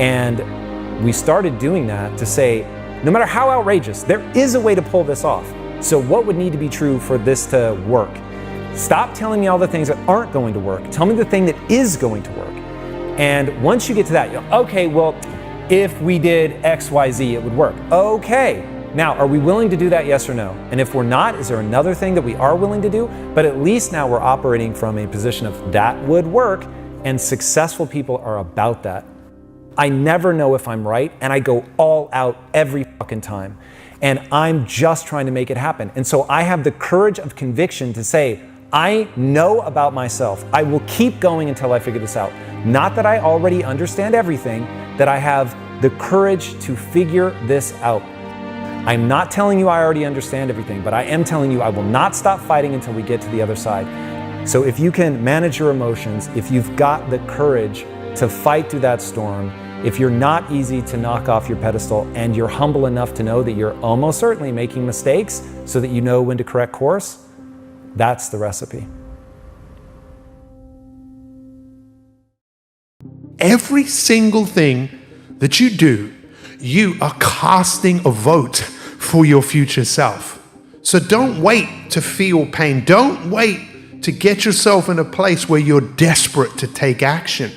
And we started doing that to say, no matter how outrageous, there is a way to pull this off. So what would need to be true for this to work? Stop telling me all the things that aren't going to work. Tell me the thing that is going to work. And once you get to that, you're, okay, well, if we did X, Y, Z, it would work. Okay. Now, are we willing to do that, yes or no? And if we're not, is there another thing that we are willing to do? But at least now we're operating from a position of that would work, and successful people are about that. I never know if I'm right, and I go all out every fucking time. And I'm just trying to make it happen. And so I have the courage of conviction to say, I know about myself. I will keep going until I figure this out. Not that I already understand everything, that I have the courage to figure this out. I'm not telling you I already understand everything, but I am telling you I will not stop fighting until we get to the other side. So if you can manage your emotions, if you've got the courage to fight through that storm, if you're not easy to knock off your pedestal and you're humble enough to know that you're almost certainly making mistakes so that you know when to correct course, that's the recipe. Every single thing that you do, you are casting a vote for your future self. So don't wait to feel pain. Don't wait to get yourself in a place where you're desperate to take action.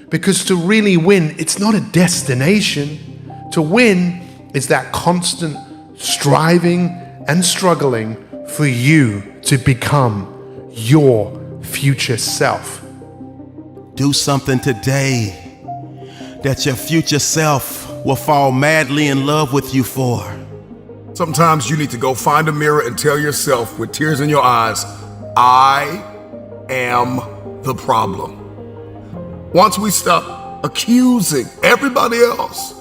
Because to really win, it's not a destination. To win is that constant striving and struggling for you to become your future self. Do something today that your future self will fall madly in love with you for. Sometimes you need to go find a mirror and tell yourself with tears in your eyes, I am the problem. Once we stop accusing everybody else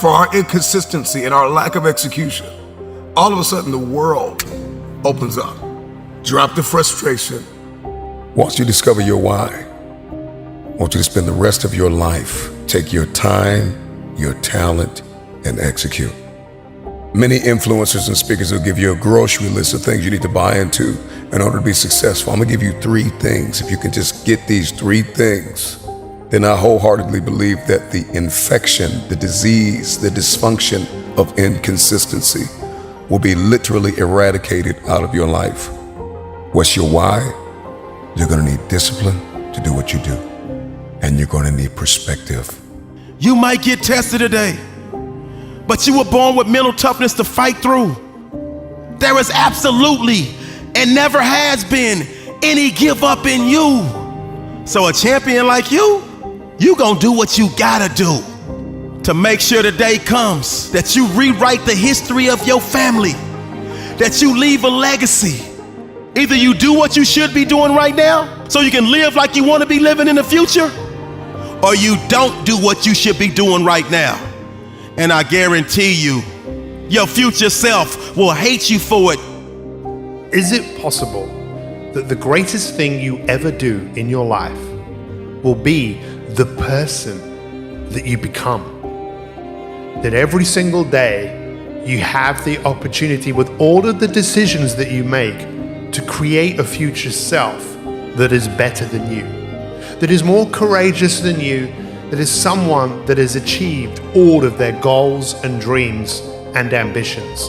for our inconsistency and our lack of execution, all of a sudden the world opens up. Drop the frustration. Once you discover your why, I want you to spend the rest of your life, take your time, your talent, and execute. Many influencers and speakers will give you a grocery list of things you need to buy into in order to be successful. I'm gonna give you 3 things. If you can just get these 3 things, then I wholeheartedly believe that the infection, the disease, the dysfunction of inconsistency will be literally eradicated out of your life. What's your why? You're gonna need discipline to do what you do, and you're gonna need perspective. You might get tested today, but you were born with mental toughness to fight through. There is absolutely and never has been any give up in you. So a champion like you gonna do what you gotta do to make sure the day comes that you rewrite the history of your family, that you leave a legacy. Either you do what you should be doing right now so you can live like you want to be living in the future, or you don't do what you should be doing right now. And I guarantee you, your future self will hate you for it. Is it possible that the greatest thing you ever do in your life will be the person that you become? That every single day you have the opportunity, with all of the decisions that you make, to create a future self that is better than you, that is more courageous than you, that is someone that has achieved all of their goals and dreams and ambitions.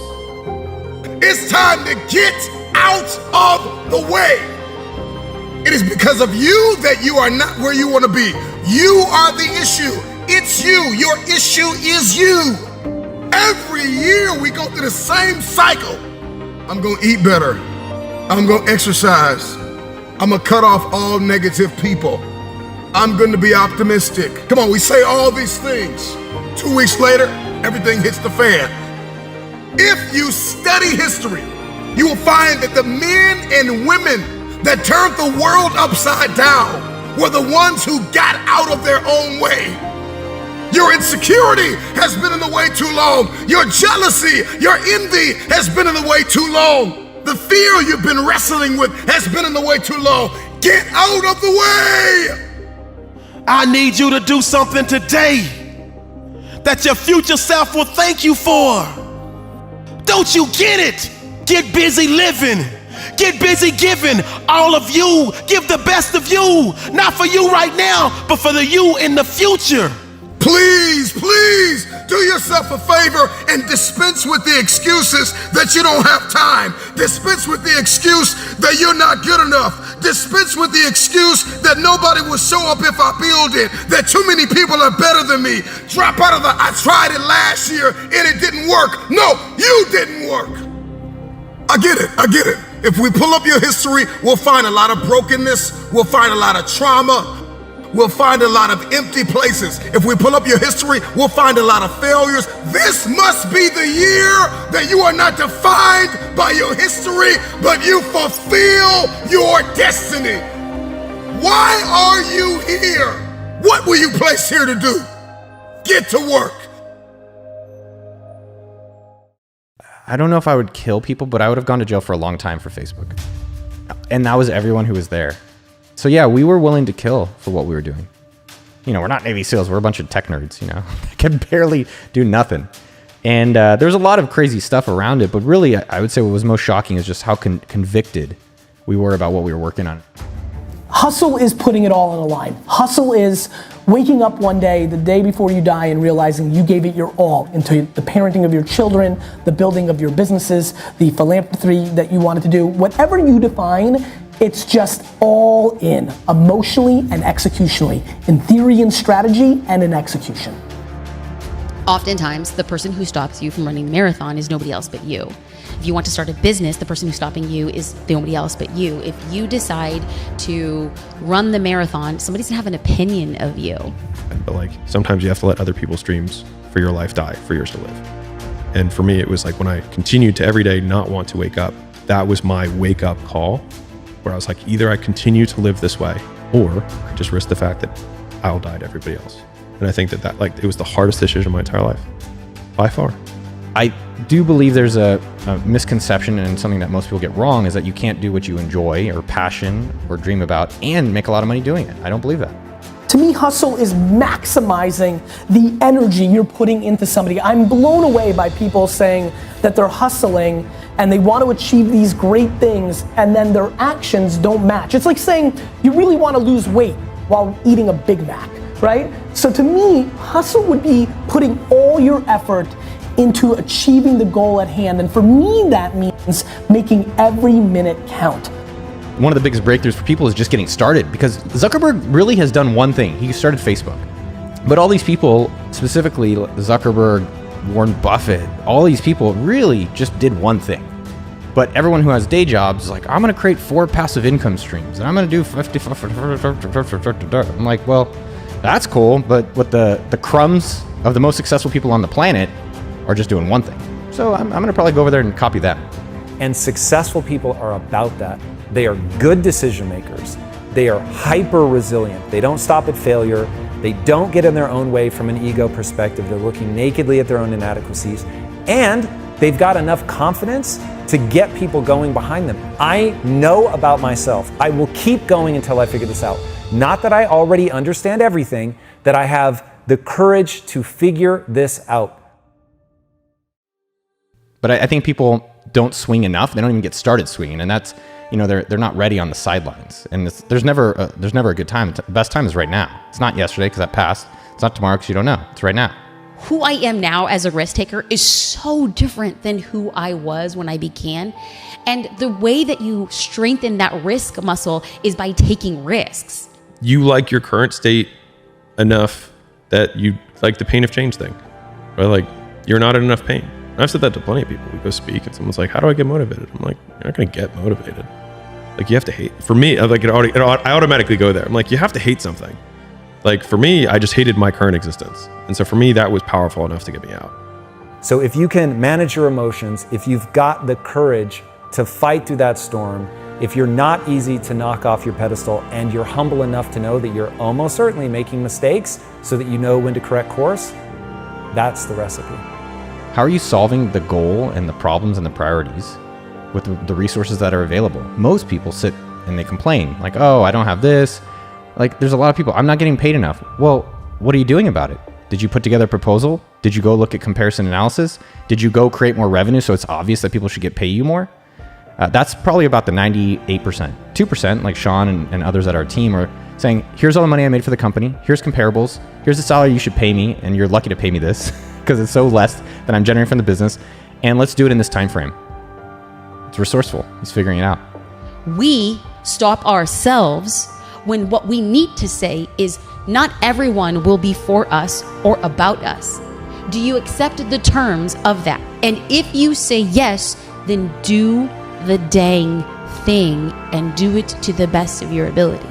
It's time to get out of the way. It is because of you that you are not where you want to be. You are the issue. It's you. Your issue is you. Every year we go through the same cycle. I'm going to eat better. I'm going to exercise. I'm going to cut off all negative people. I'm going to be optimistic. Come on, we say all these things. 2 weeks later, everything hits the fan. If you study history, you will find that the men and women that turned the world upside down were the ones who got out of their own way. Your insecurity has been in the way too long. Your jealousy, your envy has been in the way too long. The fear you've been wrestling with has been in the way too long. Get out of the way! I need you to do something today that your future self will thank you for. Don't you get it? Get busy living. Get busy giving. All of you, give the best of you. Not for you right now, but for the you in the future. Please, please do yourself a favor and dispense with the excuses that you don't have time. Dispense with the excuse that you're not good enough. Dispense with the excuse that nobody will show up if I build it, that too many people are better than me. Drop out of the, I tried it last year and it didn't work. No, you didn't work. I get it. If we pull up your history, we'll find a lot of brokenness. We'll find a lot of trauma. We'll find a lot of empty places. If we pull up your history, we'll find a lot of failures. This must be the year that you are not defined by your history, but you fulfill your destiny. Why are you here? What were you placed here to do? Get to work. I don't know if I would kill people, but I would have gone to jail for a long time for Facebook. And that was everyone who was there. So yeah, we were willing to kill for what we were doing. You know, we're not Navy SEALs, we're a bunch of tech nerds, you know, can barely do nothing. And there's a lot of crazy stuff around it, but really I would say what was most shocking is just how convicted we were about what we were working on. Hustle is putting it all on the line. Hustle is waking up one day, the day before you die, and realizing you gave it your all into the parenting of your children, the building of your businesses, the philanthropy that you wanted to do. Whatever you define, it's just all in, emotionally and executionally, in theory and strategy and in execution. Oftentimes, the person who stops you from running the marathon is nobody else but you. If you want to start a business, the person who's stopping you is nobody else but you. If you decide to run the marathon, somebody's gonna have an opinion of you. But like, sometimes you have to let other people's dreams for your life die for yours to live. And for me, it was like when I continued to every day not want to wake up, that was my wake up call, where I was like, either I continue to live this way, or I just risk the fact that I'll die to everybody else. And I think that like, it was the hardest decision of my entire life, by far. I do believe there's a misconception, and something that most people get wrong, is that you can't do what you enjoy or passion or dream about and make a lot of money doing it. I don't believe that. To me, hustle is maximizing the energy you're putting into somebody. I'm blown away by people saying that they're hustling and they want to achieve these great things and then their actions don't match. It's like saying you really want to lose weight while eating a Big Mac, right? So to me, hustle would be putting all your effort into achieving the goal at hand. And for me, that means making every minute count. One of the biggest breakthroughs for people is just getting started, because Zuckerberg really has done one thing. He started Facebook. But all these people, specifically Zuckerberg, Warren Buffett, all these people really just did one thing. But everyone who has day jobs is like, I'm gonna create 4 passive income streams and I'm gonna do 50. I'm like, well, that's cool, but what the crumbs of the most successful people on the planet are just doing one thing. So I'm gonna probably go over there and copy that. And successful people are about that. They are good decision makers. They are hyper resilient. They don't stop at failure. They don't get in their own way from an ego perspective. They're looking nakedly at their own inadequacies. And they've got enough confidence to get people going behind them. I know about myself. I will keep going until I figure this out. Not that I already understand everything, that I have the courage to figure this out. But I think people don't swing enough. They don't even get started swinging, and that's, you know, they're not ready on the sidelines. And there's never a good time. The best time is right now. It's not yesterday because that passed. It's not tomorrow because you don't know. It's right now. Who I am now as a risk taker is so different than who I was when I began. And the way that you strengthen that risk muscle is by taking risks. You like your current state enough that you like the pain of change thing, right? Like, you're not in enough pain. I've said that to plenty of people. We go speak and someone's like, how do I get motivated? I'm like, you're not going to get motivated. Like, you have to hate. For me, like, I automatically go there. I'm like, you have to hate something. Like, for me, I just hated my current existence. And so for me, that was powerful enough to get me out. So if you can manage your emotions, if you've got the courage to fight through that storm, If you're not easy to knock off your pedestal and you're humble enough to know that you're almost certainly making mistakes so that you know when to correct course, that's the recipe. How are you solving the goal and the problems and the priorities with the resources that are available? Most people sit and they complain like, oh, I don't have this. Like, there's a lot of people, I'm not getting paid enough. Well, what are you doing about it? Did you put together a proposal? Did you go look at comparison analysis? Did you go create more revenue so it's obvious that people should pay you more? That's probably about the 98%. 2%, like Sean and others at our team, are saying, here's all the money I made for the company. Here's comparables. Here's the salary you should pay me. And you're lucky to pay me this because it's so less than I'm generating from the business. And let's do it in this time frame. It's resourceful. He's figuring it out. We stop ourselves when what we need to say is, not everyone will be for us or about us. Do you accept the terms of that? And if you say yes, then do the dang thing and do it to the best of your ability.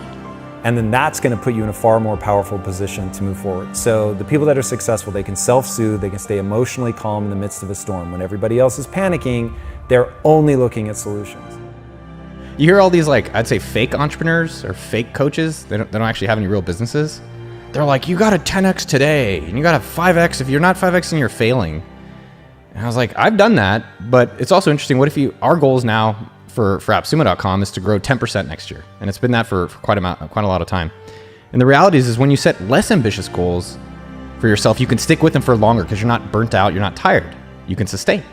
And then that's going to put you in a far more powerful position to move forward. So the people that are successful, they can self-soothe, they can stay emotionally calm in the midst of a storm. When everybody else is panicking, they're only looking at solutions. You hear all these, like, I'd say fake entrepreneurs or fake coaches. They don't actually have any real businesses. They're like, you got to 10x today and you got to 5x. If you're not 5xing, you're failing. And I was like, I've done that, but it's also interesting. What if our goals now for AppSumo.com is to grow 10% next year. And it's been that for quite a lot of time. And the reality is when you set less ambitious goals for yourself, you can stick with them for longer because you're not burnt out. You're not tired. You can sustain.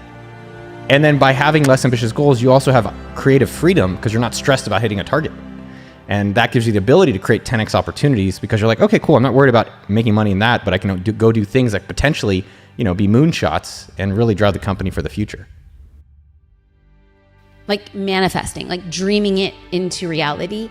And then by having less ambitious goals, you also have creative freedom because you're not stressed about hitting a target. And that gives you the ability to create 10x opportunities because you're like, okay, cool. I'm not worried about making money in that, but I can go do things that potentially, be moonshots and really drive the company for the future. Like manifesting, like dreaming it into reality.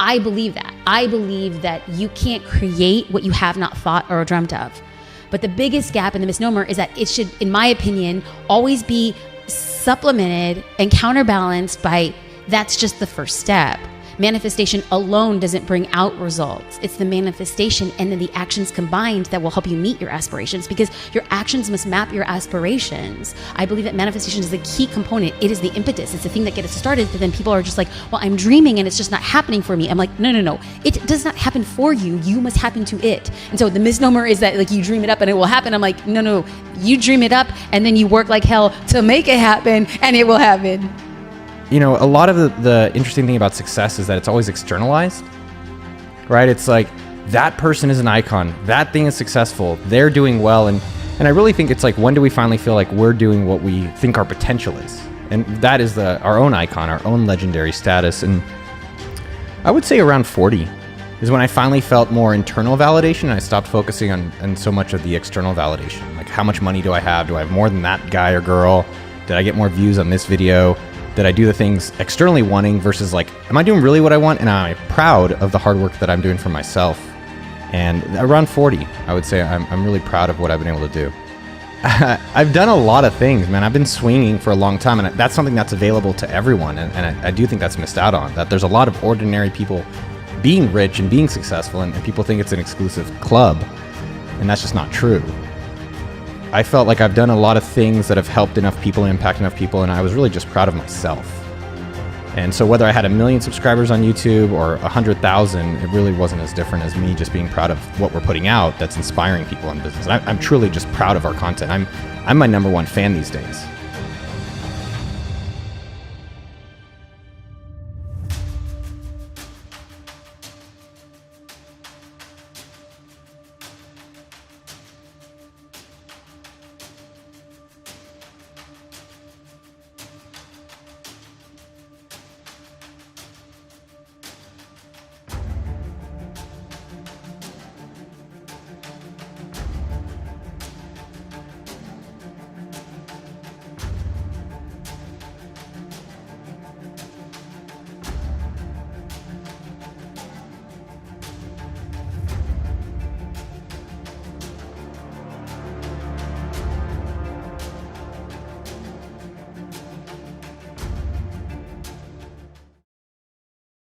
I believe that. I believe that you can't create what you have not thought or dreamt of. But the biggest gap in the misnomer is that it should, in my opinion, always be supplemented and counterbalanced by that's just the first step. Manifestation alone doesn't bring out results. It's the manifestation and then the actions combined that will help you meet your aspirations, because your actions must map your aspirations. I believe that manifestation is the key component. It is the impetus. It's the thing that gets us started. But then people are just like, well, I'm dreaming and it's just not happening for me. I'm like, no. It does not happen for you. You must happen to it. And so the misnomer is that like you dream it up and it will happen. I'm like, no. You dream it up and then you work like hell to make it happen and it will happen. A lot of the interesting thing about success is that it's always externalized, right? It's like that person is an icon, that thing is successful, they're doing well. And I really think it's like, when do we finally feel like we're doing what we think our potential is? And that is our own icon, our own legendary status. And I would say around 40 is when I finally felt more internal validation and I stopped focusing on so much of the external validation. Like, how much money do I have? Do I have more than that guy or girl? Did I get more views on this video? Did I do the things externally wanting versus like, am I doing really what I want? And am I proud of the hard work that I'm doing for myself? And around 40, I would say I'm really proud of what I've been able to do. I've done a lot of things, man. I've been swinging for a long time, and that's something that's available to everyone. And I do think that's missed out on, that there's a lot of ordinary people being rich and being successful, and people think it's an exclusive club. And that's just not true. I felt like I've done a lot of things that have helped enough people and impact enough people, and I was really just proud of myself. And so whether I had 1 million subscribers on YouTube or 100,000, it really wasn't as different as me just being proud of what we're putting out that's inspiring people in business. And I'm truly just proud of our content. I'm my #1 fan these days.